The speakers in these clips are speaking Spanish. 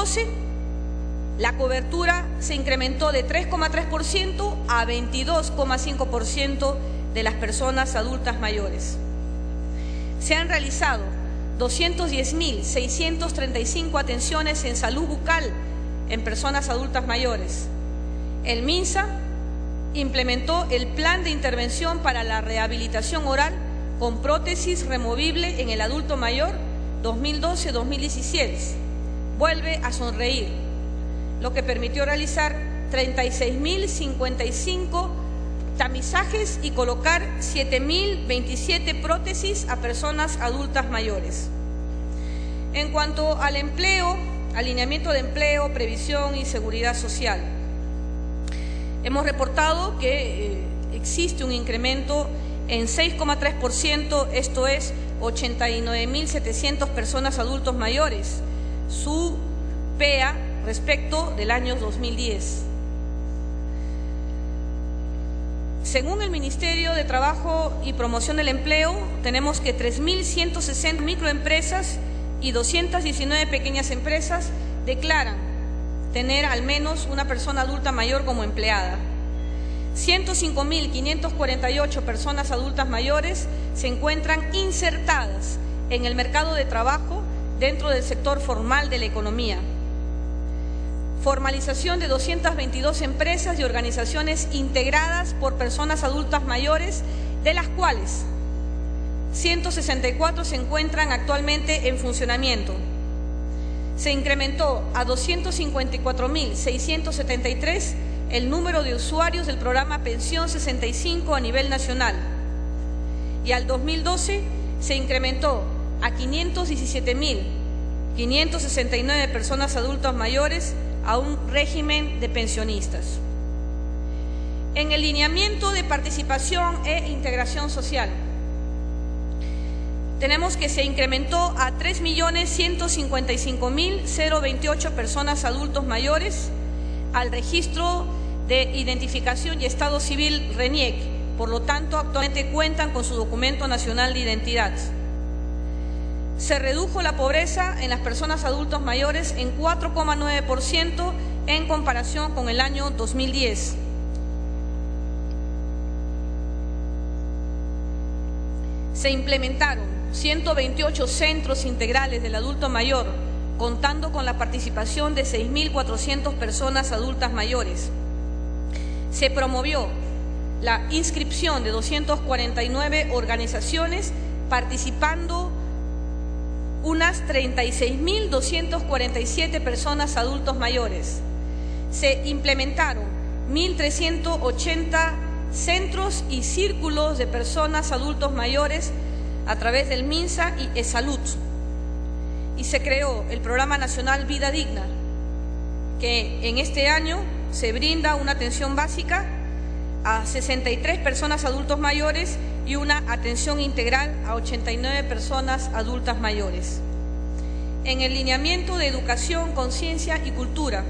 2012, la cobertura se incrementó de 3,3% a 22,5% de las personas adultas mayores. Se han realizado 210.635 atenciones en salud bucal en personas adultas mayores. El MINSA implementó el plan de intervención para la rehabilitación oral con prótesis removible en el adulto mayor 2012-2017. Vuelve a sonreír, lo que permitió realizar 36.055 tamizajes y colocar 7.027 prótesis a personas adultas mayores. En cuanto al empleo, alineamiento de empleo, previsión y seguridad social, hemos reportado que existe un incremento en 6,3%, esto es 89.700 personas adultos mayores, su PEA respecto del año 2010. Según el Ministerio de Trabajo y Promoción del Empleo, tenemos que 3.160 microempresas y 219 pequeñas empresas declaran tener al menos una persona adulta mayor como empleada. 105.548 personas adultas mayores se encuentran insertadas en el mercado de trabajo dentro del sector formal de la economía. Formalización de 222 empresas y organizaciones integradas por personas adultas mayores, de las cuales 164 se encuentran actualmente en funcionamiento. Se incrementó a 254.673 el número de usuarios del programa Pensión 65 a nivel nacional, y al 2012 se incrementó a 517.569 personas adultas mayores a un régimen de pensionistas. En el lineamiento de participación e integración social, tenemos que se incrementó a 3.155.028 personas adultos mayores al registro de identificación y estado civil RENIEC, por lo tanto actualmente cuentan con su documento nacional de identidad. Se redujo la pobreza en las personas adultos mayores en 4,9% en comparación con el año 2010. Se implementaron 128 centros integrales del adulto mayor, contando con la participación de 6.400 personas adultas mayores. Se promovió la inscripción de 249 organizaciones, participando unas 36.247 personas adultos mayores. Se implementaron 1.380 centros y círculos de personas adultos mayores a través del MINSA y eSalud. Y se creó el Programa Nacional Vida Digna, que en este año se brinda una atención básica a 63 personas adultos mayores y una atención integral a 89 personas adultas mayores. En el lineamiento de educación, conciencia y cultura,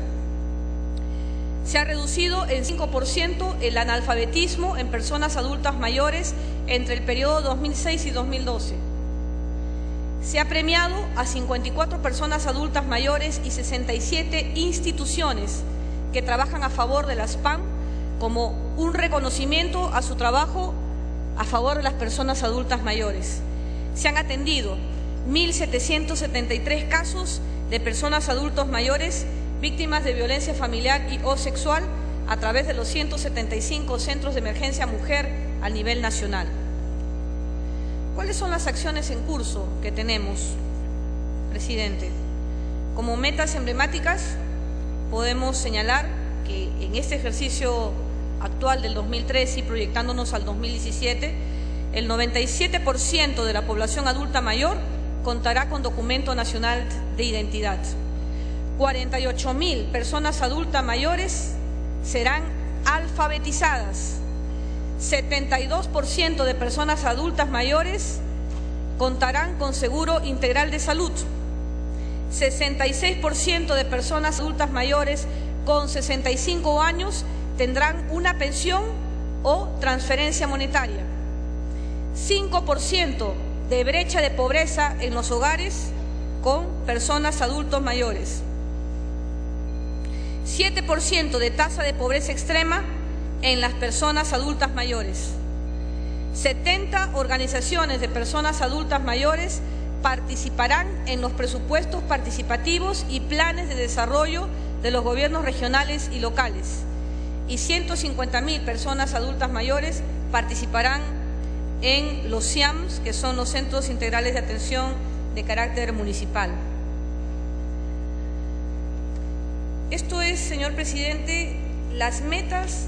se ha reducido en 5% el analfabetismo en personas adultas mayores entre el periodo 2006 y 2012. Se ha premiado a 54 personas adultas mayores y 67 instituciones que trabajan a favor de las PAM como un reconocimiento a su trabajo a favor de las personas adultas mayores. Se han atendido 1.773 casos de personas adultos mayores víctimas de violencia familiar y o sexual a través de los 175 centros de emergencia mujer a nivel nacional. ¿Cuáles son las acciones en curso que tenemos, presidente? Como metas emblemáticas podemos señalar que en este ejercicio actual del 2013 y proyectándonos al 2017, el 97% de la población adulta mayor contará con documento nacional de identidad. 48.000 personas adultas mayores serán alfabetizadas. 72% de personas adultas mayores contarán con seguro integral de salud. 66% de personas adultas mayores con 65 años tendrán una pensión o transferencia monetaria. 5% de brecha de pobreza en los hogares con personas adultos mayores. 7% de tasa de pobreza extrema en las personas adultas mayores. 70 organizaciones de personas adultas mayores participarán en los presupuestos participativos y planes de desarrollo de los gobiernos regionales y locales. Y 150.000 personas adultas mayores participarán en los CIAMS, que son los Centros Integrales de Atención de carácter municipal. Esto es, señor presidente, las metas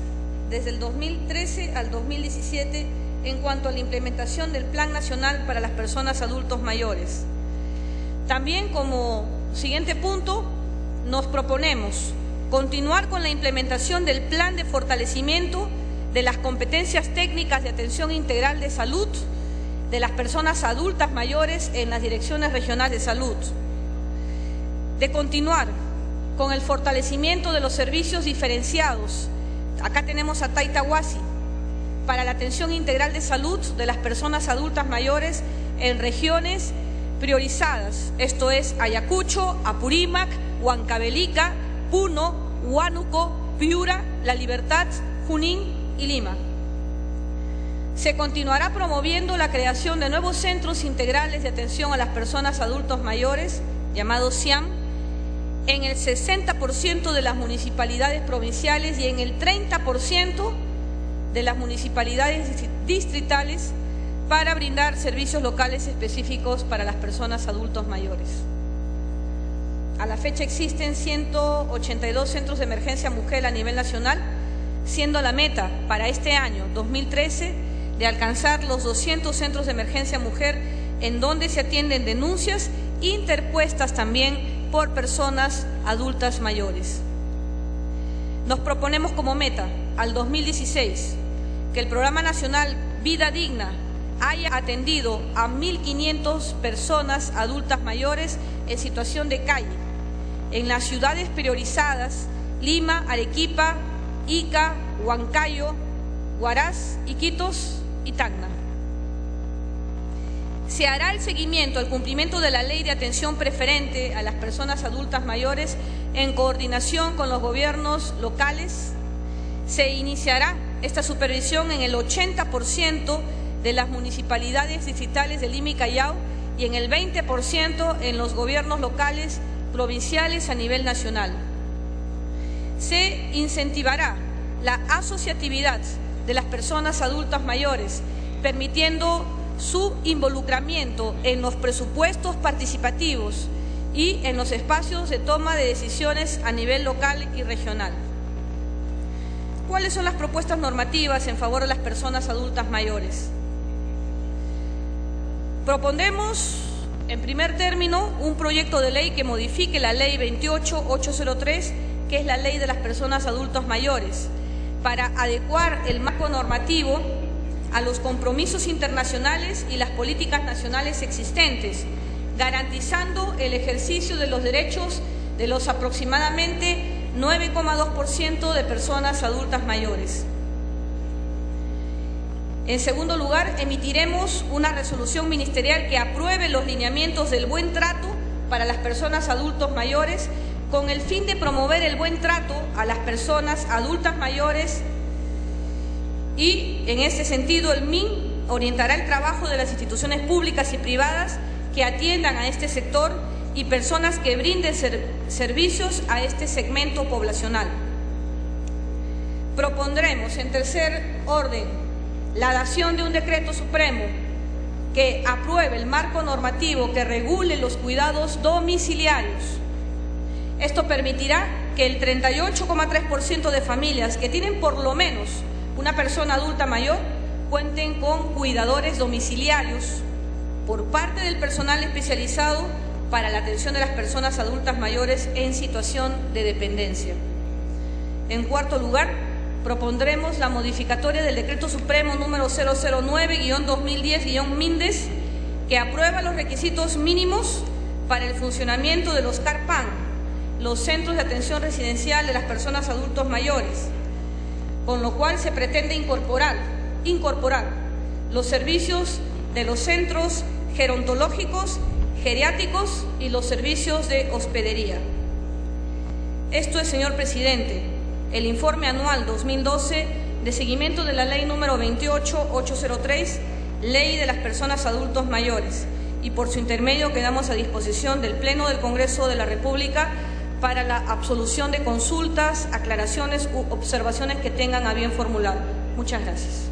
desde el 2013 al 2017 en cuanto a la implementación del Plan Nacional para las Personas Adultos Mayores. También, como siguiente punto, nos proponemos continuar con la implementación del Plan de Fortalecimiento de las competencias técnicas de atención integral de salud de las personas adultas mayores en las direcciones regionales de salud, de continuar con el fortalecimiento de los servicios diferenciados. Acá tenemos a Taitahuasi, para la atención integral de salud de las personas adultas mayores en regiones priorizadas, esto es Ayacucho, Apurímac, Huancavelica, Puno, Huánuco, Piura, La Libertad, Junín y Lima. Se continuará promoviendo la creación de nuevos centros integrales de atención a las personas adultos mayores, llamados CIAM, en el 60% de las municipalidades provinciales y en el 30% de las municipalidades distritales para brindar servicios locales específicos para las personas adultos mayores. A la fecha existen 182 centros de emergencia mujer a nivel nacional, siendo la meta para este año 2013 de alcanzar los 200 centros de emergencia mujer en donde se atienden denuncias interpuestas también por personas adultas mayores. Nos proponemos como meta al 2016 que el Programa Nacional Vida Digna haya atendido a 1.500 personas adultas mayores en situación de calle en las ciudades priorizadas Lima, Arequipa, Ica, Huancayo, Huaraz, Iquitos y Tacna. Se hará el seguimiento al cumplimiento de la Ley de Atención Preferente a las personas adultas mayores en coordinación con los gobiernos locales. Se iniciará esta supervisión en el 80% de las municipalidades distritales de Lima y Callao y en el 20% en los gobiernos locales provinciales a nivel nacional. Se incentivará la asociatividad de las personas adultas mayores, permitiendo su involucramiento en los presupuestos participativos y en los espacios de toma de decisiones a nivel local y regional. ¿Cuáles son las propuestas normativas en favor de las personas adultas mayores? Propondremos, en primer término, un proyecto de ley que modifique la Ley 28803, que es la Ley de las Personas Adultas Mayores, para adecuar el marco normativo a los compromisos internacionales y las políticas nacionales existentes, garantizando el ejercicio de los derechos de los aproximadamente 9,2% de personas adultas mayores. En segundo lugar, emitiremos una resolución ministerial que apruebe los lineamientos del buen trato para las personas adultos mayores con el fin de promover el buen trato a las personas adultas mayores y, en este sentido, el MIN orientará el trabajo de las instituciones públicas y privadas que atiendan a este sector y personas que brinden servicios a este segmento poblacional. Propondremos, en tercer orden, la dación de un decreto supremo que apruebe el marco normativo que regule los cuidados domiciliarios. Esto permitirá que el 38,3% de familias que tienen por lo menos una persona adulta mayor cuenten con cuidadores domiciliarios por parte del personal especializado para la atención de las personas adultas mayores en situación de dependencia. En cuarto lugar, propondremos la modificatoria del Decreto Supremo número 009-2010-MINDES, que aprueba los requisitos mínimos para el funcionamiento de los CARPAN, los Centros de Atención Residencial de las Personas Adultos Mayores, con lo cual se pretende incorporar los servicios de los centros gerontológicos, geriátricos y los servicios de hospedería. Esto es, señor presidente, el informe anual 2012 de seguimiento de la ley número 28803, Ley de las Personas Adultos Mayores, y por su intermedio quedamos a disposición del Pleno del Congreso de la República para la absolución de consultas, aclaraciones u observaciones que tengan a bien formular. Muchas gracias.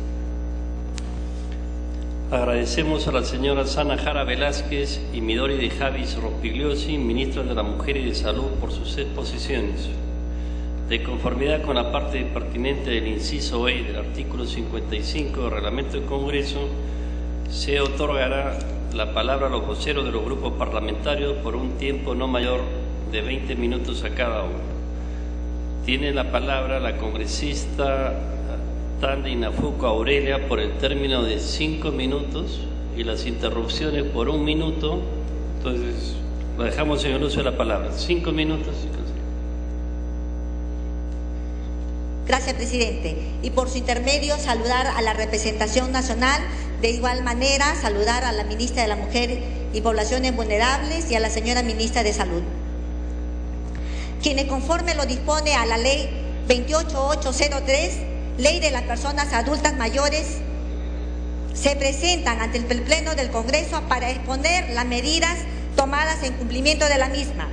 Agradecemos a la señora Sana Jara Velázquez y Midori de Javis Rospigliosi, ministra de la Mujer y de Salud, por sus exposiciones. De conformidad con la parte pertinente del inciso E del artículo 55 del Reglamento del Congreso, se otorgará la palabra a los voceros de los grupos parlamentarios por un tiempo no mayor de 20 minutos a cada uno. Tiene la palabra la congresista Tanda Inafuco Aurelia por el término de 5 minutos y las interrupciones por 1 minuto. Entonces, la dejamos en el uso de la palabra. 5 minutos. Gracias, presidente. Y por su intermedio, saludar a la representación nacional. De igual manera, saludar a la ministra de la Mujer y Poblaciones Vulnerables y a la señora ministra de Salud, quienes conforme lo dispone a la ley 28803, Ley de las Personas Adultas Mayores, se presentan ante el Pleno del Congreso para exponer las medidas tomadas en cumplimiento de la misma.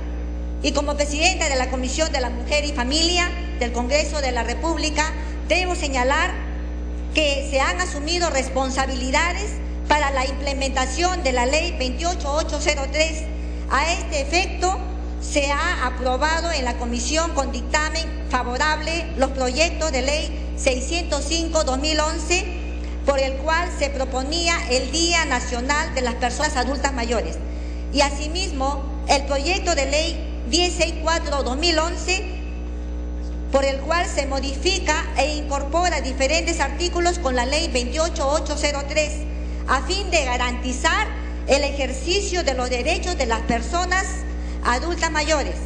Y como presidenta de la Comisión de la Mujer y Familia del Congreso de la República, debo señalar que se han asumido responsabilidades para la implementación de la Ley 28803. A este efecto, se ha aprobado en la Comisión con dictamen favorable los proyectos de Ley 605/2011, por el cual se proponía el Día Nacional de las Personas Adultas Mayores, y asimismo el proyecto de Ley 1064/2011, por el cual se modifica e incorpora diferentes artículos con la Ley 28803, a fin de garantizar el ejercicio de los derechos de las personas adultas mayores.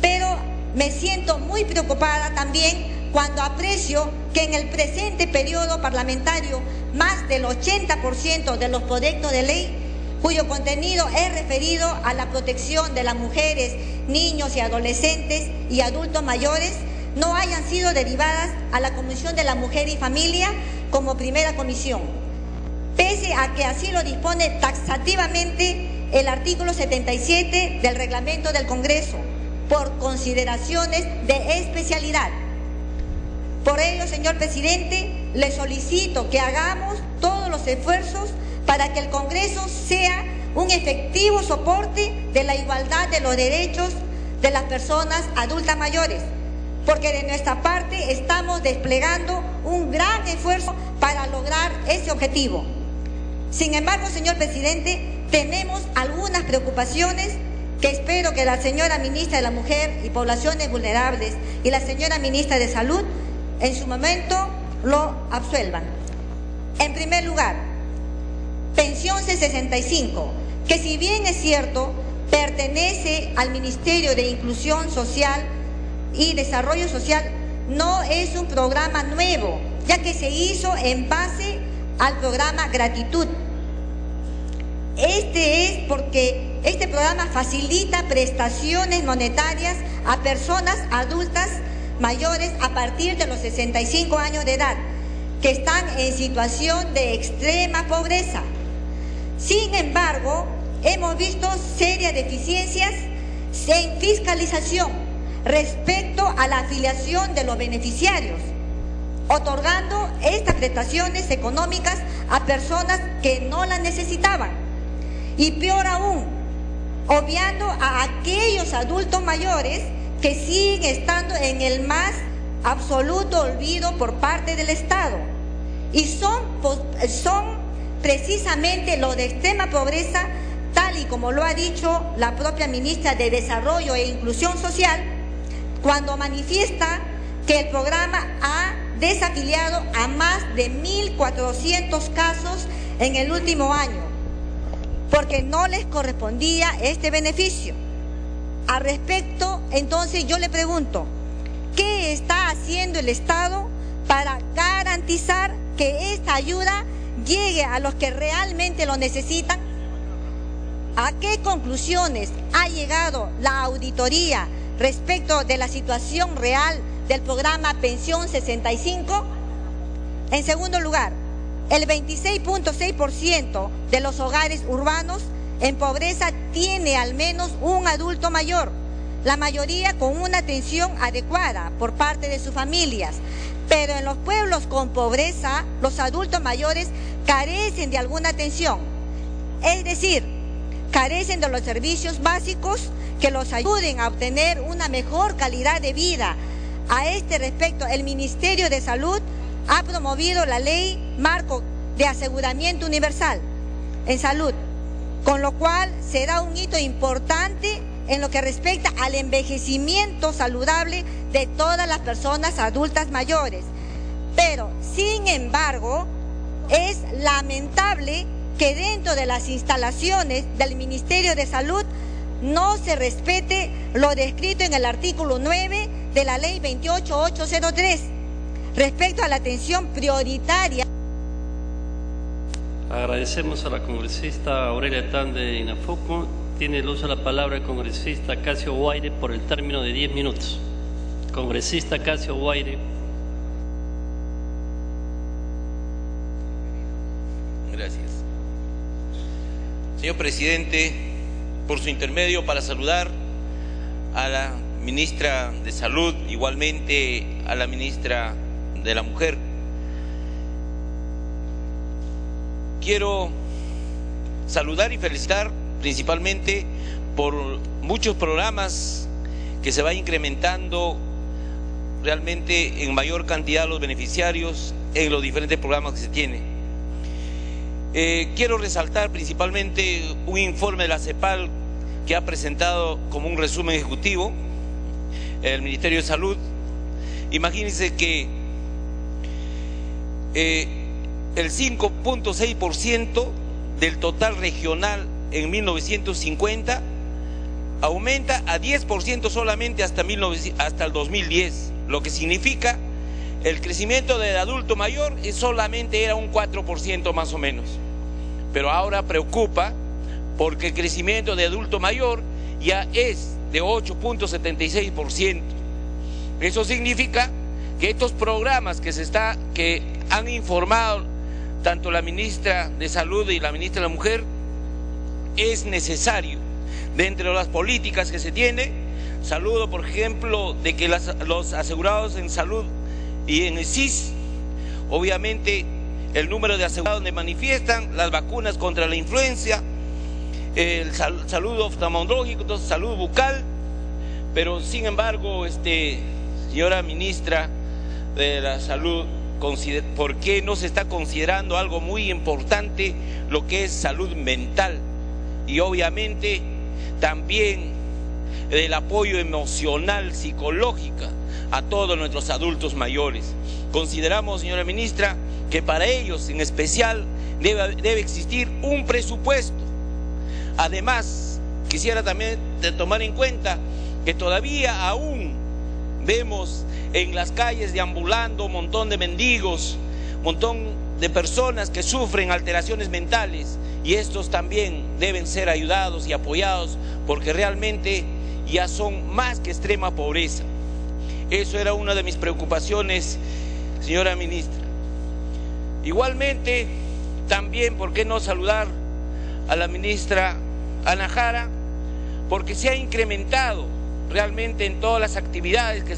Pero me siento muy preocupada también cuando aprecio que en el presente periodo parlamentario más del 80% de los proyectos de ley cuyo contenido es referido a la protección de las mujeres, niños y adolescentes y adultos mayores no hayan sido derivadas a la Comisión de la Mujer y Familia como primera comisión, pese a que así lo dispone taxativamente el artículo 77 del Reglamento del Congreso, por consideraciones de especialidad. Por ello, señor presidente, le solicito que hagamos todos los esfuerzos para que el Congreso sea un efectivo soporte de la igualdad de los derechos de las personas adultas mayores, porque de nuestra parte estamos desplegando un gran esfuerzo para lograr ese objetivo. Sin embargo, señor presidente, tenemos algunas preocupaciones que espero que la señora ministra de la Mujer y Poblaciones Vulnerables y la señora ministra de Salud en su momento lo absuelvan. En primer lugar, pensión C65, que si bien es cierto, pertenece al Ministerio de Inclusión Social y Desarrollo Social, no es un programa nuevo, ya que se hizo en base al programa Gratitud. Este es porque este programa facilita prestaciones monetarias a personas adultas mayores a partir de los 65 años de edad, que están en situación de extrema pobreza. Sin embargo, hemos visto serias deficiencias en fiscalización respecto a la afiliación de los beneficiarios, otorgando estas prestaciones económicas a personas que no las necesitaban. Y peor aún, obviando a aquellos adultos mayores que siguen estando en el más absoluto olvido por parte del Estado. Y son precisamente los de extrema pobreza, tal y como lo ha dicho la propia ministra de Desarrollo e Inclusión Social, cuando manifiesta que el programa ha desafiliado a más de 1.400 casos en el último año, porque no les correspondía este beneficio. Al respecto, entonces yo le pregunto, ¿qué está haciendo el Estado para garantizar que esta ayuda llegue a los que realmente lo necesitan? ¿A qué conclusiones ha llegado la auditoría respecto de la situación real del programa Pensión 65? En segundo lugar, el 26.6% de los hogares urbanos en pobreza tiene al menos un adulto mayor, la mayoría con una atención adecuada por parte de sus familias. Pero en los pueblos con pobreza, los adultos mayores carecen de alguna atención, es decir, carecen de los servicios básicos que los ayuden a obtener una mejor calidad de vida. A este respecto, el Ministerio de Salud ha promovido la Ley Marco de Aseguramiento Universal en Salud, con lo cual será un hito importante en lo que respecta al envejecimiento saludable de todas las personas adultas mayores. Pero, sin embargo, es lamentable que dentro de las instalaciones del Ministerio de Salud no se respete lo descrito en el artículo 9 de la Ley 28803 respecto a la atención prioritaria. Agradecemos a la congresista Aurelia Tan de Inafoco. Tiene el uso de la palabra el congresista Casio Guaire por el término de 10 minutos. Congresista Casio Guaire. Gracias. Señor presidente, por su intermedio para saludar a la ministra de Salud, igualmente a la ministra de la Mujer. Quiero saludar y felicitar principalmente por muchos programas que se va incrementando realmente en mayor cantidad los beneficiarios en los diferentes programas que se tienen. Quiero resaltar principalmente un informe de la CEPAL que ha presentado como un resumen ejecutivo el Ministerio de Salud. Imagínense que el 5.6% del total regional en 1950 aumenta a 10% solamente hasta el 2010, lo que significa el crecimiento del adulto mayor solamente era un 4% más o menos. Pero ahora preocupa porque el crecimiento de adulto mayor ya es de 8.76%. Eso significa que estos programas que han informado tanto la ministra de Salud y la ministra de la Mujer, es necesario, dentro de las políticas que se tiene. Saludo, por ejemplo, de que los asegurados en salud y en el SIS, obviamente el número de asegurados donde manifiestan las vacunas contra la influenza, el salud oftalmológico, salud bucal, pero sin embargo, señora ministra de la Salud, ¿por qué no se está considerando algo muy importante, lo que es salud mental? Y obviamente también el apoyo emocional, psicológico a todos nuestros adultos mayores. Consideramos, señora ministra, que para ellos en especial debe existir un presupuesto. Además, quisiera también tomar en cuenta que todavía aún vemos en las calles deambulando un montón de mendigos, un montón de personas que sufren alteraciones mentales, y estos también deben ser ayudados y apoyados porque realmente ya son más que extrema pobreza. Eso era una de mis preocupaciones, señora ministra. Igualmente, también, ¿por qué no saludar a la ministra Ana Jara? Porque se ha incrementado realmente en todas las actividades que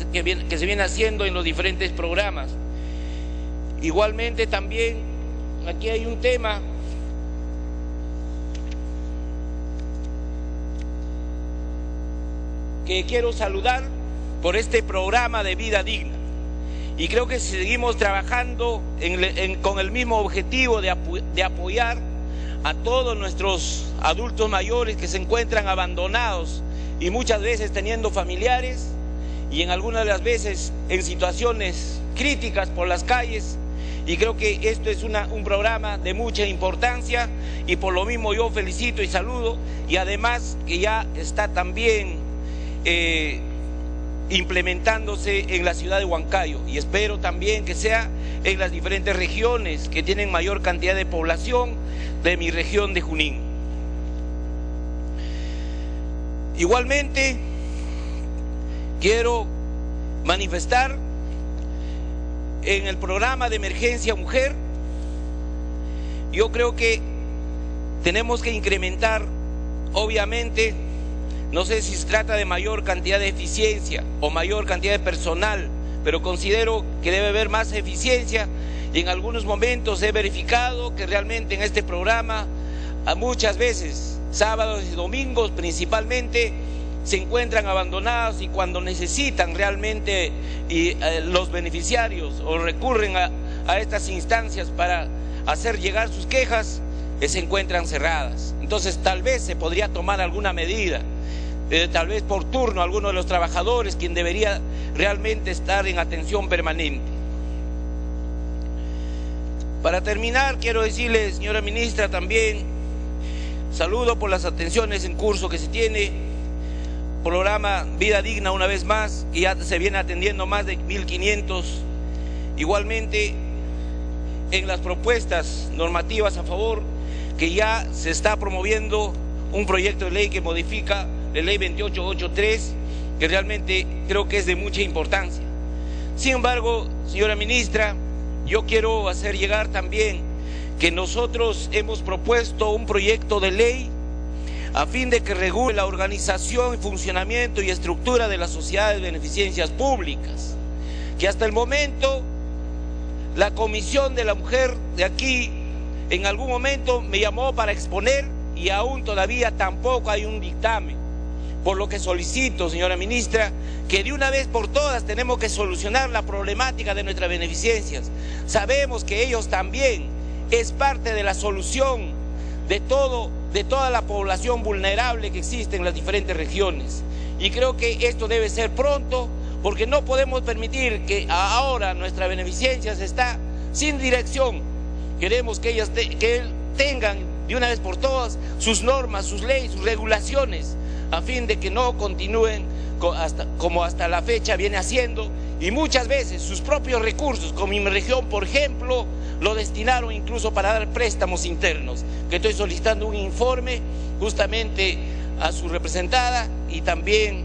se vienen haciendo en los diferentes programas. Igualmente también, aquí hay un tema que quiero saludar por este programa de vida digna. Y creo que si seguimos trabajando con el mismo objetivo de apoyar a todos nuestros adultos mayores que se encuentran abandonados y muchas veces teniendo familiares y en algunas de las veces en situaciones críticas por las calles, y creo que esto es un programa de mucha importancia, y por lo mismo yo felicito y saludo, y además que ya está también implementándose en la ciudad de Huancayo, y espero también que sea en las diferentes regiones que tienen mayor cantidad de población de mi región de Junín. Igualmente, quiero manifestar en el programa de emergencia mujer. Yo creo que tenemos que incrementar, obviamente, no sé si se trata de mayor cantidad de eficiencia o mayor cantidad de personal, pero considero que debe haber más eficiencia, y en algunos momentos he verificado que realmente en este programa, muchas veces, sábados y domingos principalmente, se encuentran abandonados, y cuando necesitan realmente los beneficiarios o recurren a estas instancias para hacer llegar sus quejas, se encuentran cerradas. Entonces tal vez se podría tomar alguna medida, tal vez por turno alguno de los trabajadores, quien debería realmente estar en atención permanente. Para terminar, quiero decirle, señora ministra, también saludo por las atenciones en curso que se tiene. Programa Vida Digna, una vez más, que ya se viene atendiendo más de 1.500. Igualmente, en las propuestas normativas a favor, que ya se está promoviendo un proyecto de ley que modifica la ley 2883, que realmente creo que es de mucha importancia. Sin embargo, señora ministra, yo quiero hacer llegar también que nosotros hemos propuesto un proyecto de ley a fin de que regule la organización, funcionamiento y estructura de las sociedades de beneficencias públicas, que hasta el momento la Comisión de la Mujer de aquí en algún momento me llamó para exponer, y aún todavía tampoco hay un dictamen, por lo que solicito, señora ministra, que de una vez por todas tenemos que solucionar la problemática de nuestras beneficencias. Sabemos que ellos también es parte de la solución de toda la población vulnerable que existe en las diferentes regiones, y creo que esto debe ser pronto, porque no podemos permitir que ahora nuestra beneficencia está sin dirección. Queremos que ellas tengan de una vez por todas sus normas, sus leyes, sus regulaciones, a fin de que no continúen como hasta la fecha viene haciendo, y muchas veces sus propios recursos, como en mi región, por ejemplo, lo destinaron incluso para dar préstamos internos, que estoy solicitando un informe justamente a su representada y también,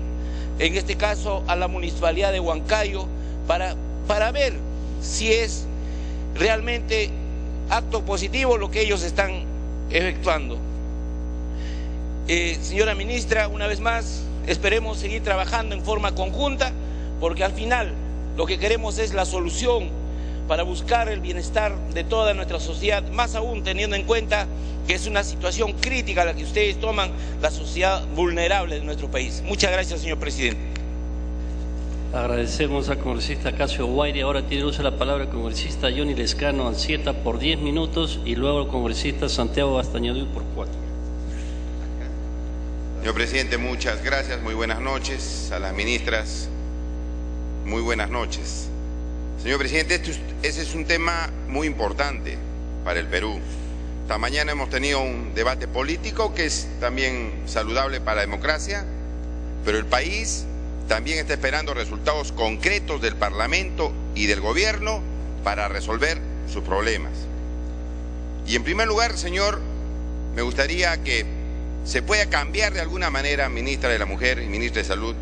en este caso, a la Municipalidad de Huancayo, para ver si es realmente acto positivo lo que ellos están efectuando. Señora ministra, una vez más, esperemos seguir trabajando en forma conjunta, porque al final lo que queremos es la solución para buscar el bienestar de toda nuestra sociedad, más aún teniendo en cuenta que es una situación crítica la que ustedes toman, la sociedad vulnerable de nuestro país. Muchas gracias, señor presidente. Agradecemos al congresista Casio Guaire. Ahora tiene uso la palabra el congresista Johnny Lescano Ancieta por 10 minutos y luego el congresista Santiago Bastañaduy por 4. Señor presidente, muchas gracias. Muy buenas noches a las ministras. Muy buenas noches. Señor presidente, ese es un tema muy importante para el Perú. Esta mañana hemos tenido un debate político que es también saludable para la democracia, pero el país también está esperando resultados concretos del Parlamento y del Gobierno para resolver sus problemas. Y en primer lugar, señor, me gustaría que se pueda cambiar de alguna manera, ministra de la Mujer y ministra de Salud,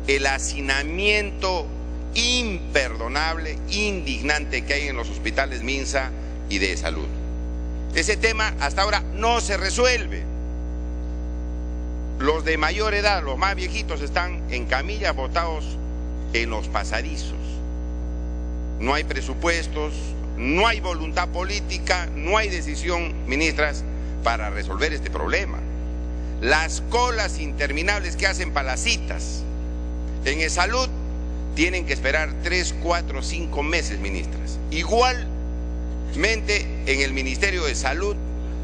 el hacinamiento imperdonable, indignante que hay en los hospitales Minsa y de Salud. Ese tema hasta ahora no se resuelve. Los de mayor edad, los más viejitos, están en camillas botados en los pasadizos. No hay presupuestos, no hay voluntad política, no hay decisión, ministras, para resolver este problema. Las colas interminables que hacen para las citas en Salud tienen que esperar 3, 4, 5 meses, ministras. Igualmente en el Ministerio de Salud,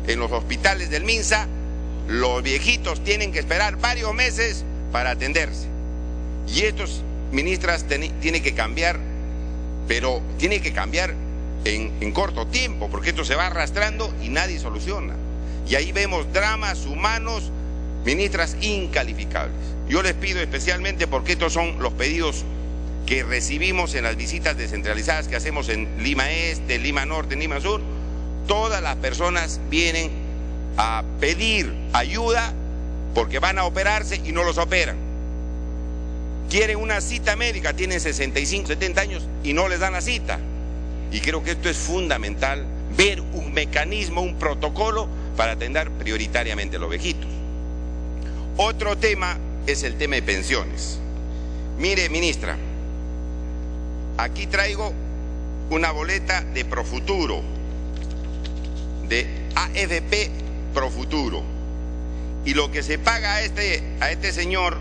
en los hospitales del Minsa, los viejitos tienen que esperar varios meses para atenderse. Y estos, ministras, tienen que cambiar, pero tiene que cambiar en corto tiempo, porque esto se va arrastrando y nadie soluciona. Y ahí vemos dramas humanos, ministras, incalificables. Yo les pido especialmente, porque estos son los pedidos que recibimos en las visitas descentralizadas que hacemos en Lima Este, Lima Norte, Lima Sur, todas las personas vienen a pedir ayuda porque van a operarse y no los operan. quieren una cita médica, tienen 65, 70 años y no les dan la cita. Y creo que esto es fundamental, ver un mecanismo, un protocolo para atender prioritariamente a los viejitos. Otro tema es el tema de pensiones. Mire, ministra, aquí traigo una boleta de Profuturo, de AFP Profuturo, y lo que se paga a este señor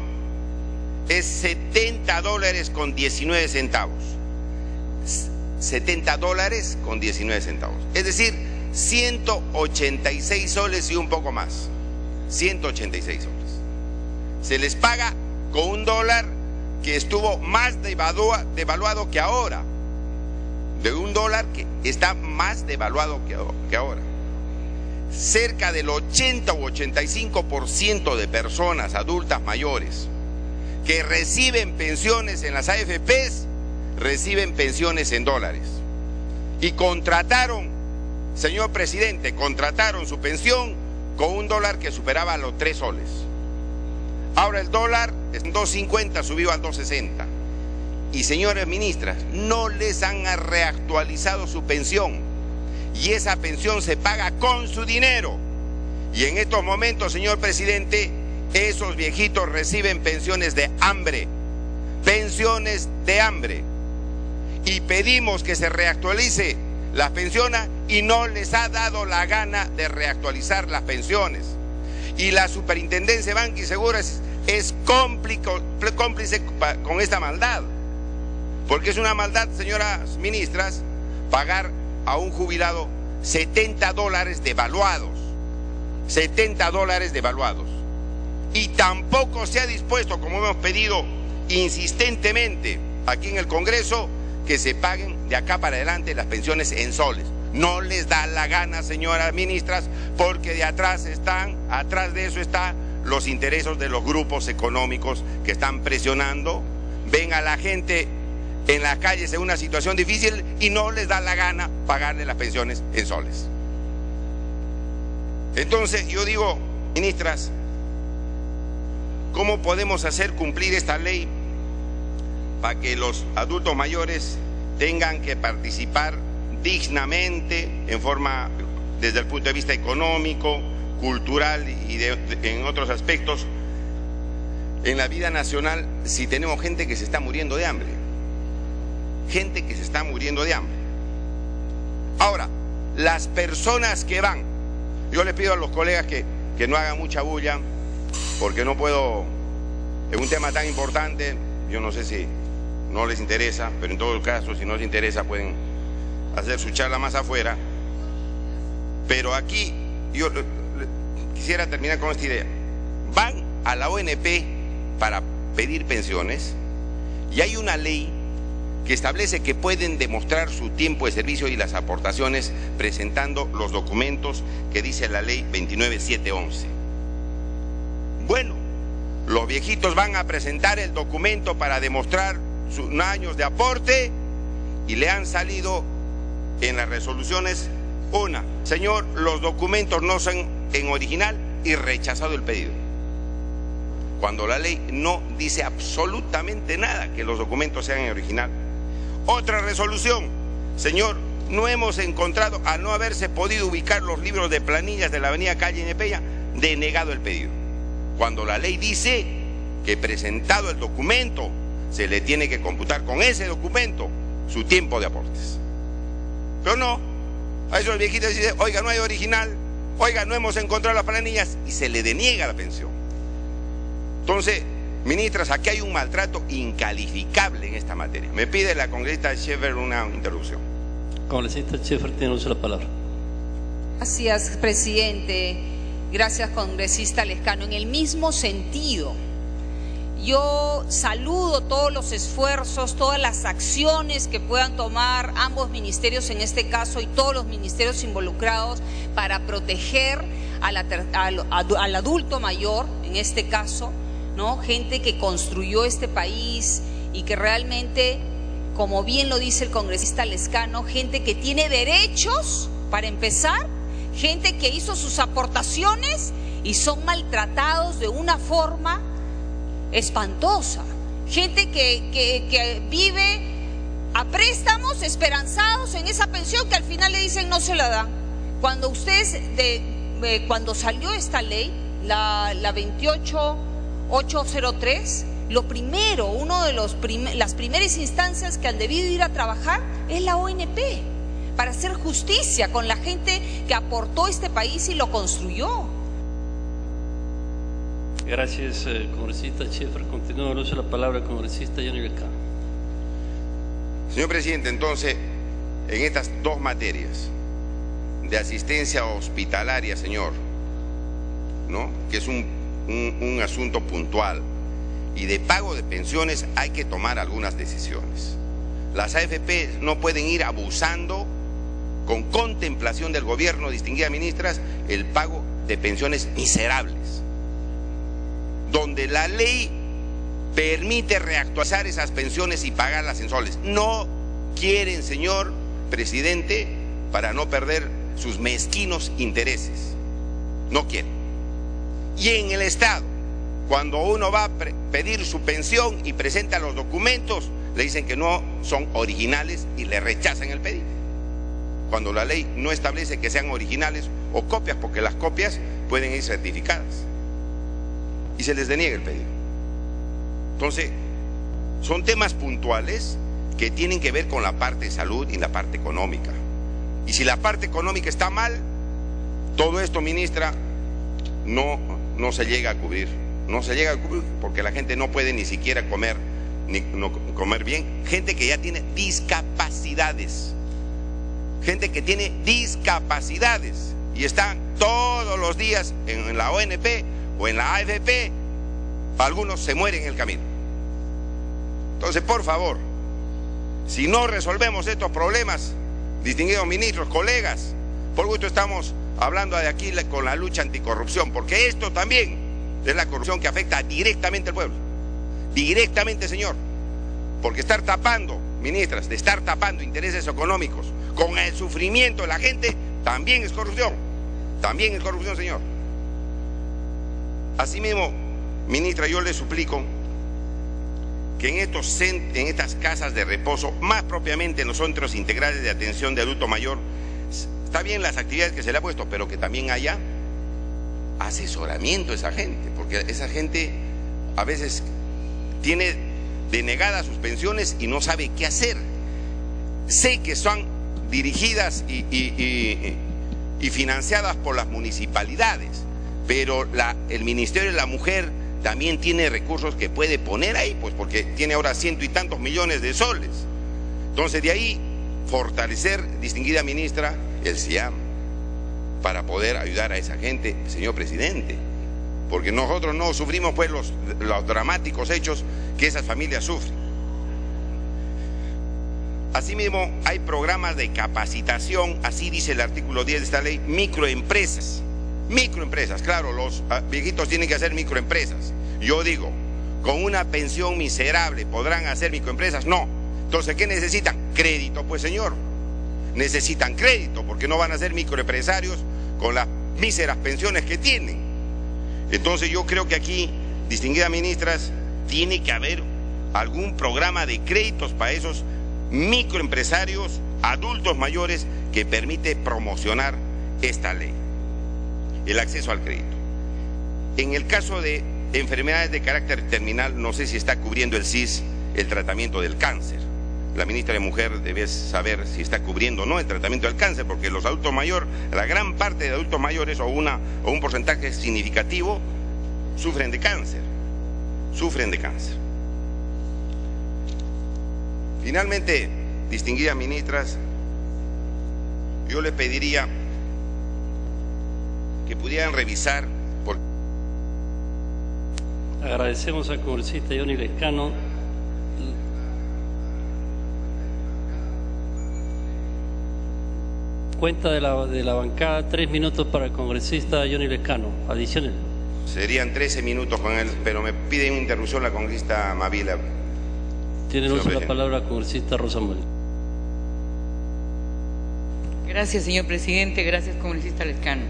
es $70.19. $70.19. Es decir, 186 soles y un poco más. 186 soles. Se les paga con un dólar que estuvo más devaluado que ahora. De un dólar que está más devaluado que ahora. Cerca del 80 u 85% de personas adultas mayores que reciben pensiones en las AFPs, reciben pensiones en dólares. Y contrataron, señor presidente, contrataron su pensión con un dólar que superaba los 3 soles. Ahora el dólar es 2.50, subió al 2.60. Y señores ministras, no les han reactualizado su pensión. Y esa pensión se paga con su dinero. Y en estos momentos, señor presidente, esos viejitos reciben pensiones de hambre. Pensiones de hambre. Y pedimos que se reactualice las pensiones y no les ha dado la gana de reactualizar las pensiones. Y la Superintendencia de Banca y Seguros es cómplice con esta maldad. Porque es una maldad, señoras ministras, pagar a un jubilado $70 devaluados. $70 devaluados. Y tampoco se ha dispuesto, como hemos pedido insistentemente aquí en el Congreso, que se paguen de acá para adelante las pensiones en soles. No les da la gana, señoras ministras, porque atrás de eso están los intereses de los grupos económicos que están presionando. Ven a la gente en las calles en una situación difícil y no les da la gana pagarle las pensiones en soles. Entonces yo digo, ministras, ¿cómo podemos hacer cumplir esta ley para que los adultos mayores tengan que participar dignamente desde el punto de vista económico, cultural y en otros aspectos en la vida nacional, si tenemos gente que se está muriendo de hambre? Gente que se está muriendo de hambre. Ahora, las personas que van, yo les pido a los colegas que no hagan mucha bulla, porque no puedo, en un tema tan importante, yo no sé si no les interesa, pero en todo caso, si no les interesa, pueden hacer su charla más afuera. Pero aquí yo quisiera terminar con esta idea. Van a la ONP para pedir pensiones y hay una ley que establece que pueden demostrar su tiempo de servicio y las aportaciones presentando los documentos que dice la ley 29711. Bueno, los viejitos van a presentar el documento para demostrar sus años de aporte y le han salido en las resoluciones señor, los documentos no son en original y rechazado el pedido. Cuando la ley no dice absolutamente nada que los documentos sean en original. Otra resolución, señor, no hemos encontrado, al no haberse podido ubicar los libros de planillas de la avenida Calle Nepeña, denegado el pedido. Cuando la ley dice que presentado el documento, se le tiene que computar con ese documento su tiempo de aportes. Pero no, a esos viejitos dicen, oiga, no hay original, oiga, no hemos encontrado las planillas, y se le deniega la pensión. Entonces, ministras, aquí hay un maltrato incalificable en esta materia. Me pide la congresista Schaefer una interrupción. Congresista Schaefer, tiene uso la palabra. Gracias, presidente. Gracias, congresista Lescano. En el mismo sentido, yo saludo todos los esfuerzos, todas las acciones que puedan tomar ambos ministerios en este caso y todos los ministerios involucrados para proteger al adulto mayor, en este caso, ¿no? Gente que construyó este país y que realmente, como bien lo dice el congresista Lescano, gente que tiene derechos, para empezar, gente que hizo sus aportaciones y son maltratados de una forma espantosa, gente que vive a préstamos, esperanzados en esa pensión que al final le dicen no se la dan. Cuando ustedes, cuando salió esta ley, la 28803, lo primero, las primeras instancias que han debido ir a trabajar es la ONP, para hacer justicia con la gente que aportó este país y lo construyó. Gracias, congresista Schäfer. Continúa el uso de la palabra, congresista Johnny Lescano. Señor presidente, entonces, en estas dos materias de asistencia hospitalaria, señor, ¿no?, que es un asunto puntual, y de pago de pensiones, hay que tomar algunas decisiones. Las AFP no pueden ir abusando con contemplación del gobierno, distinguidas ministras, el pago de pensiones miserables, donde la ley permite reactualizar esas pensiones y pagarlas en soles. No quieren, señor presidente, para no perder sus mezquinos intereses. No quieren. Y en el Estado, cuando uno va a pedir su pensión y presenta los documentos, le dicen que no son originales y le rechazan el pedido, cuando la ley no establece que sean originales o copias, porque las copias pueden ir certificadas, y se les deniega el pedido. Entonces, son temas puntuales que tienen que ver con la parte de salud y la parte económica. Y si la parte económica está mal, todo esto, ministra, no se llega a cubrir. No se llega a cubrir porque la gente no puede ni siquiera comer, comer bien. Gente que ya tiene discapacidades. Gente que tiene discapacidades y están todos los días en la ONP o en la AFP. Algunos se mueren en el camino. Entonces, por favor, si no resolvemos estos problemas, distinguidos ministros, colegas, por gusto estamos hablando de aquí con la lucha anticorrupción, porque esto también es la corrupción que afecta directamente al pueblo. Directamente, señor. Porque estar tapando, ministras, de estar tapando intereses económicos con el sufrimiento de la gente, también es corrupción. También es corrupción, señor. Asimismo, ministra, yo le suplico que en estas casas de reposo, más propiamente en los centros integrales de atención de adulto mayor, está bien las actividades que se le ha puesto, pero que también haya asesoramiento a esa gente, porque esa gente a veces tiene denegadas sus pensiones y no sabe qué hacer. Sé que son dirigidas y financiadas por las municipalidades, pero el Ministerio de la Mujer también tiene recursos que puede poner ahí, pues porque tiene ahora 100 y tantos millones de soles. Entonces, de ahí fortalecer, distinguida ministra, el SIAM, para poder ayudar a esa gente, señor presidente, porque nosotros no sufrimos pues los dramáticos hechos que esas familias sufren. Asimismo, hay programas de capacitación, así dice el artículo 10 de esta ley, microempresas. Microempresas, claro, los viejitos tienen que hacer microempresas. Yo digo, ¿con una pensión miserable podrán hacer microempresas? No. Entonces, ¿qué necesitan? Crédito, pues, señor. Necesitan crédito, porque no van a ser microempresarios con las míseras pensiones que tienen. Entonces, yo creo que aquí, distinguidas ministras, tiene que haber algún programa de créditos para esos microempresarios, adultos mayores, que permite promocionar esta ley. El acceso al crédito. En el caso de enfermedades de carácter terminal, no sé si está cubriendo el SIS el tratamiento del cáncer. La ministra de Mujer debe saber si está cubriendo o no el tratamiento del cáncer, porque los adultos mayores, la gran parte de adultos mayores o un porcentaje significativo sufren de cáncer. Sufren de cáncer. Finalmente, distinguidas ministras, yo les pediría que pudieran revisar. Agradecemos al congresista Johnny Lescano. Cuenta de la bancada, 3 minutos para el congresista Johnny Lescano. Adicional. Serían 13 minutos con él, pero me pide una interrupción la congresista Mavila. Tiene el uso de la palabra la congresista Rosa Molina. Gracias, señor presidente. Gracias, congresista Lescano.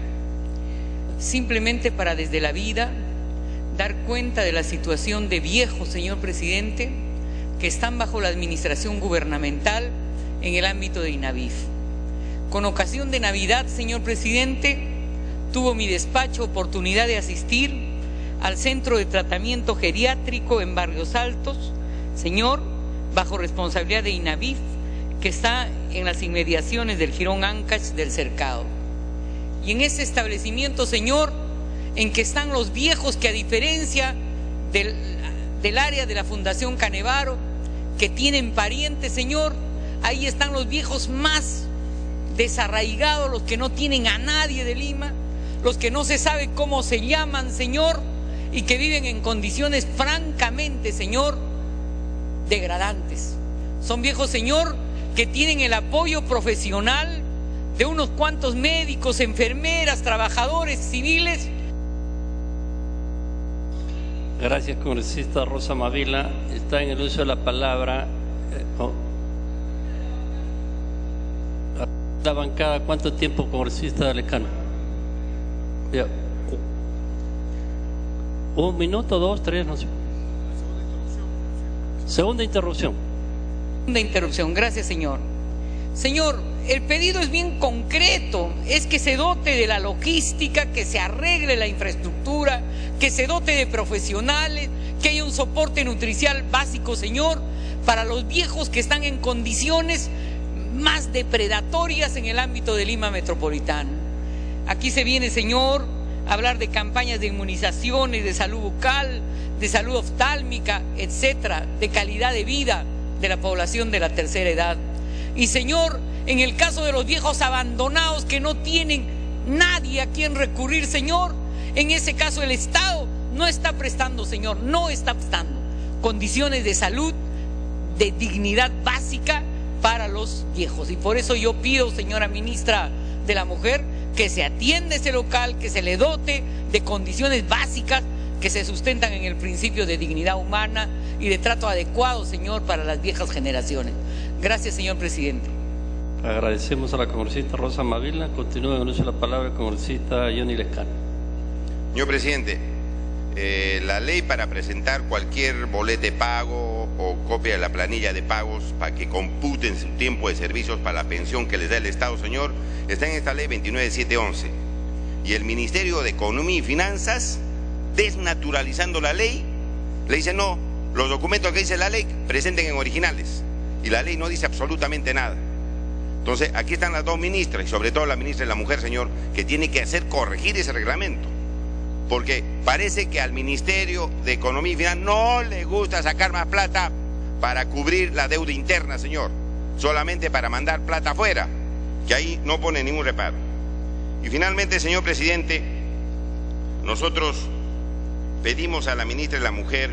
Simplemente para Desde la Vida dar cuenta de la situación de viejos, señor presidente, que están bajo la administración gubernamental en el ámbito de INAVIF. Con ocasión de Navidad, señor presidente, tuvo mi despacho oportunidad de asistir al Centro de Tratamiento Geriátrico en Barrios Altos, señor, bajo responsabilidad de INAVIF, que está en las inmediaciones del Jirón Ancash del Cercado. Y en ese establecimiento, señor, en que están los viejos que, a diferencia del área de la Fundación Canevaro, que tienen parientes, señor, ahí están los viejos más desarraigados, los que no tienen a nadie de Lima, los que no se sabe cómo se llaman, señor, y que viven en condiciones francamente, señor, degradantes. Son viejos, señor, que tienen el apoyo profesional de unos cuantos médicos, enfermeras, trabajadores civiles. Gracias, congresista Rosa Mavila. Está en el uso de la palabra la bancada. ¿Cuánto tiempo, congresista Lescano? Ya. 1 minuto, 2, 3, no sé. Segunda interrupción. Segunda interrupción, gracias, señor. Señor, el pedido es bien concreto, es que se dote de la logística, que se arregle la infraestructura, que se dote de profesionales, que haya un soporte nutricial básico, señor, para los viejos que están en condiciones más depredatorias en el ámbito de Lima metropolitano. Aquí se viene, señor, a hablar de campañas de inmunizaciones, de salud bucal, de salud oftálmica, etcétera, de calidad de vida de la población de la tercera edad. Y, señor, en el caso de los viejos abandonados que no tienen nadie a quien recurrir, señor, en ese caso el Estado no está prestando, señor, no está prestando condiciones de salud, de dignidad básica para los viejos. Y por eso yo pido, señora ministra de la Mujer, que se atienda ese local, que se le dote de condiciones básicas que se sustentan en el principio de dignidad humana y de trato adecuado, señor, para las viejas generaciones. Gracias, señor presidente. Agradecemos a la congresista Rosa Mavila. Continúa en el uso de la palabra el congresista Johnny Lescano. Señor presidente, la ley para presentar cualquier bolete de pago o copia de la planilla de pagos para que computen su tiempo de servicios para la pensión que les da el Estado, señor, está en esta ley 29711. Y el Ministerio de Economía y Finanzas, desnaturalizando la ley, le dice no, los documentos que dice la ley presenten en originales. Y la ley no dice absolutamente nada. Entonces, aquí están las dos ministras, y sobre todo la ministra de la Mujer, señor, que tiene que hacer corregir ese reglamento. Porque parece que al Ministerio de Economía y Finanzas no le gusta sacar más plata para cubrir la deuda interna, señor. Solamente para mandar plata afuera, que ahí no pone ningún reparo. Y finalmente, señor presidente, nosotros pedimos a la ministra de la Mujer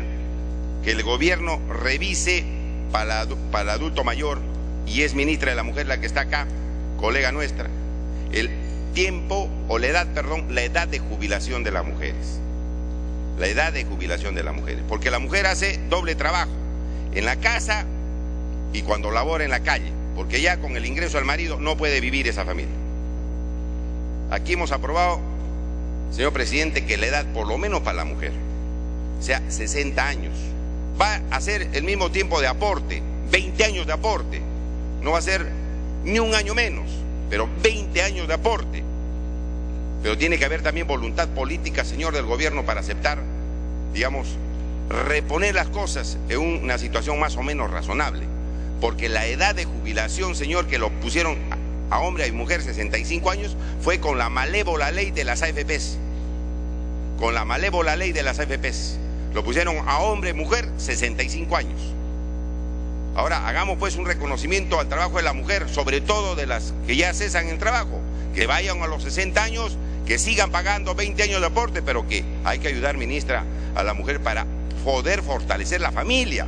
que el gobierno revise para el adulto mayor, y es ministra de la Mujer la que está acá, colega nuestra, el tiempo o la edad, perdón, la edad de jubilación de las mujeres. La edad de jubilación de las mujeres. Porque la mujer hace doble trabajo, en la casa y cuando labora en la calle, porque ya con el ingreso al marido no puede vivir esa familia. Aquí hemos aprobado, señor presidente, que la edad, por lo menos para la mujer, sea 60 años. Va a ser el mismo tiempo de aporte, 20 años de aporte. No va a ser ni un año menos, pero 20 años de aporte. Pero tiene que haber también voluntad política, señor, del gobierno para aceptar, digamos, reponer las cosas en una situación más o menos razonable. Porque la edad de jubilación, señor, que lo pusieron a hombre y mujer 65 años, fue con la malévola ley de las AFPs. Con la malévola ley de las AFPs. Lo pusieron a hombre y mujer 65 años. Ahora hagamos pues un reconocimiento al trabajo de la mujer, sobre todo de las que ya cesan el trabajo, que vayan a los 60 años, que sigan pagando 20 años de aporte, pero que hay que ayudar, ministra, a la mujer para poder fortalecer la familia,